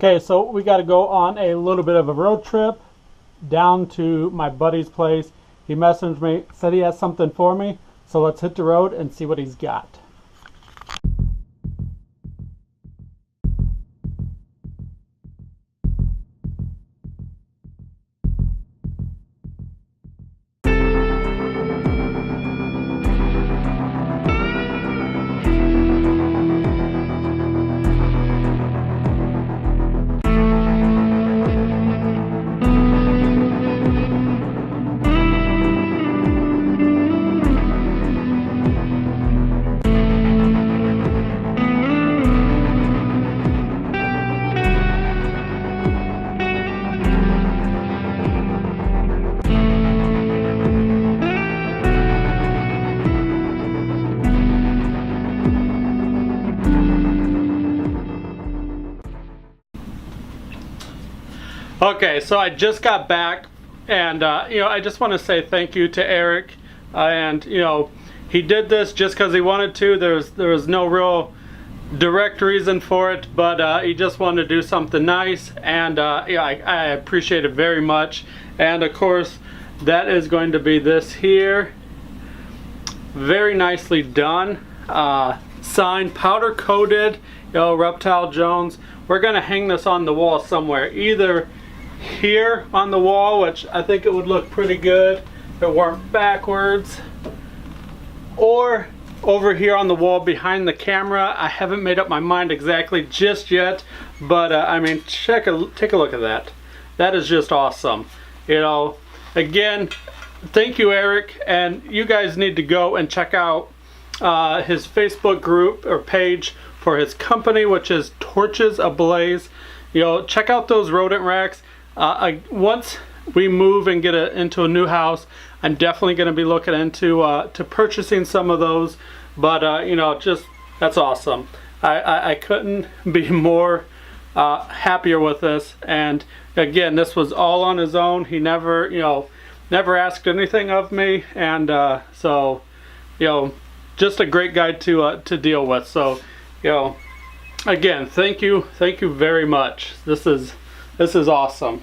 Okay, so we got to go on a little bit of a road trip down to my buddy's place. He messaged me, said he has something for me, so let's hit the road and see what he's got. Okay, so I just got back, and I just want to say thank you to Eric. And he did this just because he wanted to. There was no real direct reason for it, but he just wanted to do something nice, and I appreciate it very much. And of course, that is going to be this here, very nicely done, signed, powder coated, Reptile Jones. We're gonna hang this on the wall somewhere, either here on the wall, which I think it would look pretty good if it weren't backwards, or over here on the wall behind the camera. I haven't made up my mind exactly just yet, but I mean, take a look at that. That is just awesome. Again, thank you, Eric, and you guys need to go and check out his Facebook group or page for his company, which is Torches Ablaze. Check out those rodent racks. Once we move and get into a new house, I'm definitely going to be looking into to purchasing some of those. But just that's awesome. I couldn't be more happier with this. And again, this was all on his own. He never asked anything of me, and so just a great guy to deal with. So again, thank you very much. This is awesome.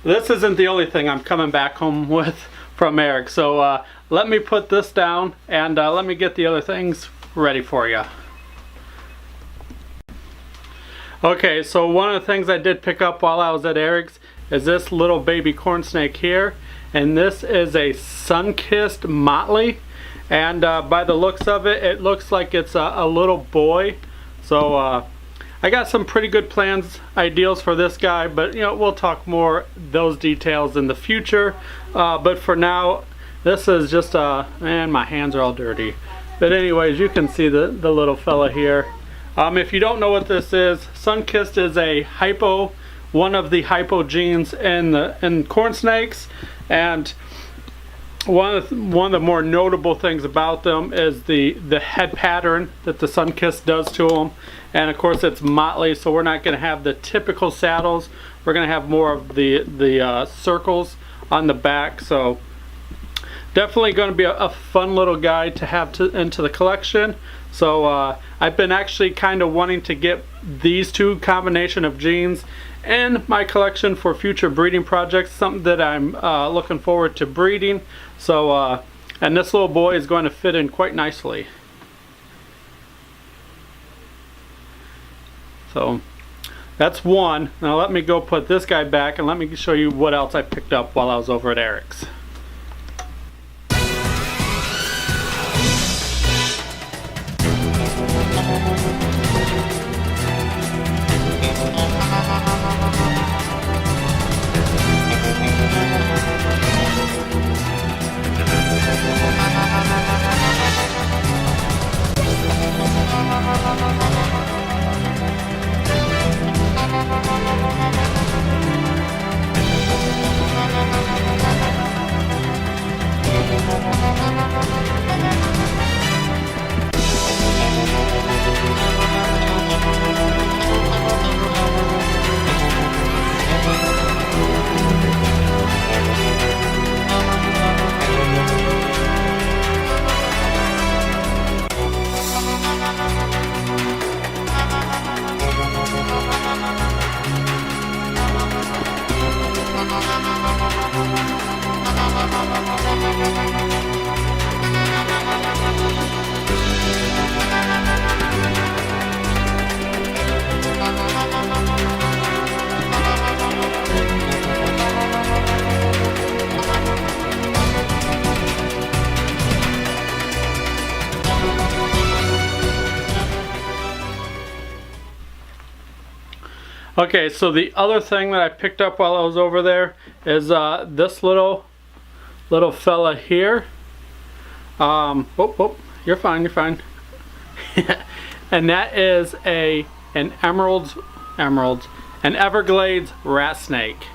This isn't the only thing I'm coming back home with from Eric. So let me put this down, and let me get the other things ready for you. Okay, so one of the things I did pick up while I was at Eric's is this little baby corn snake here. And this is a sun-kissed motley. And by the looks of it, it looks like it's a little boy. So I got some pretty good plans, ideals for this guy, but we'll talk more those details in the future. But for now, this is just man, my hands are all dirty. But anyways, you can see the little fella here. If you don't know what this is, sun-kissed is one of the hypo genes in corn snakes, and one of the more notable things about them is the head pattern that the sun-kissed does to them. And of course, it's motley, so we're not going to have the typical saddles. We're going to have more of the circles on the back. So definitely going to be a fun little guy to have into the collection. So I've been actually kind of wanting to get these two combination of genes in my collection for future breeding projects, something that I'm looking forward to breeding. So and this little boy is going to fit in quite nicely. So that's one. Now let me go put this guy back, and let me show you what else I picked up while I was over at Eric's. Okay, so the other thing that I picked up while I was over there is this little fella here. Oh, you're fine, you're fine. And that is an Everglades rat snake.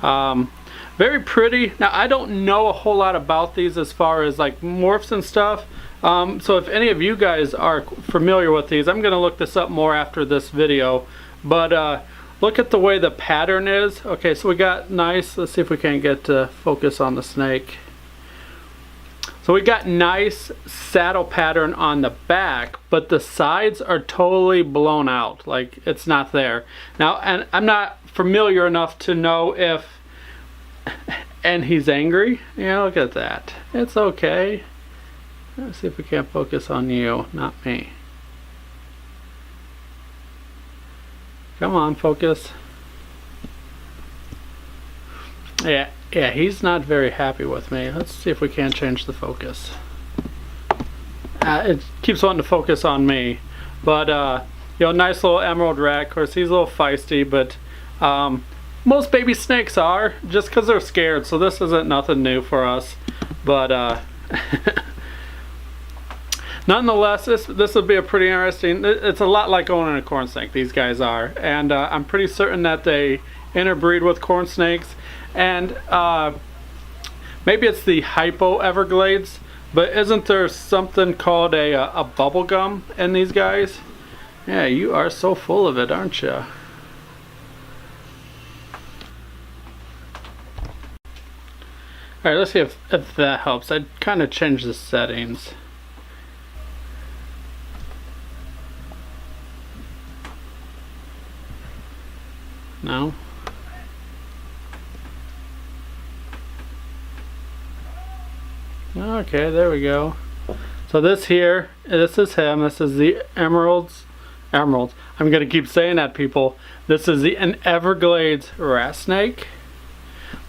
Very pretty. Now I don't know a whole lot about these as far as like morphs and stuff. So if any of you guys are familiar with these, I'm gonna look this up more after this video. But look at the way the pattern is. Okay, so we got nice, let's see if we can get to focus on the snake. So we got nice saddle pattern on the back, but the sides are totally blown out, like it's not there. Now, and I'm not familiar enough to know if, and he's angry. Yeah, look at that. It's okay. Let's see if we can't focus on you, not me. Come on, focus. Yeah, he's not very happy with me. Let's see if we can't change the focus. It keeps wanting to focus on me. But, you know, nice little emerald rat. Of course, he's a little feisty, but most baby snakes are, just because they're scared. So this isn't nothing new for us. But, nonetheless, this would be a pretty interesting, it's a lot like owning a corn snake, these guys are. And I'm pretty certain that they interbreed with corn snakes. And maybe it's the hypo Everglades, but isn't there something called a bubble gum in these guys? Yeah, you are so full of it, aren't you? Alright, let's see if that helps. I kind of changed the settings. No? Okay, there we go. So this here, this is him. This is the emeralds. I'm gonna keep saying that, people. This is an Everglades rat snake,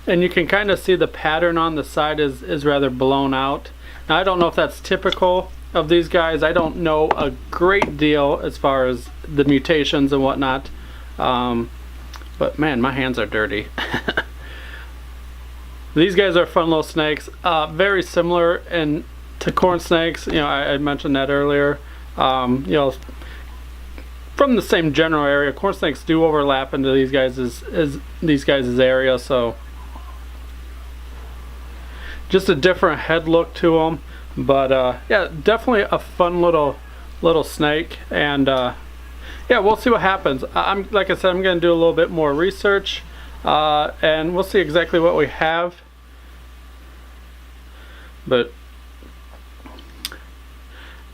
and you can kind of see the pattern on the side is rather blown out. Now I don't know if that's typical of these guys. I don't know a great deal as far as the mutations and whatnot. But man, my hands are dirty. These guys are fun little snakes, very similar to corn snakes. You know, I mentioned that earlier. You know, from the same general area, corn snakes do overlap into these guys' area. So just a different head look to them, but yeah, definitely a fun little snake. And yeah, we'll see what happens. Like I said, I'm going to do a little bit more research. And we'll see exactly what we have, but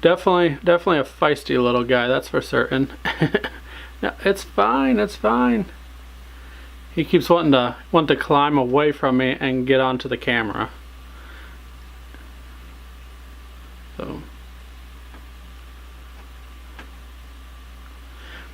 definitely a feisty little guy, that's for certain. No, it's fine, it's fine. He keeps wanting to climb away from me and get onto the camera. So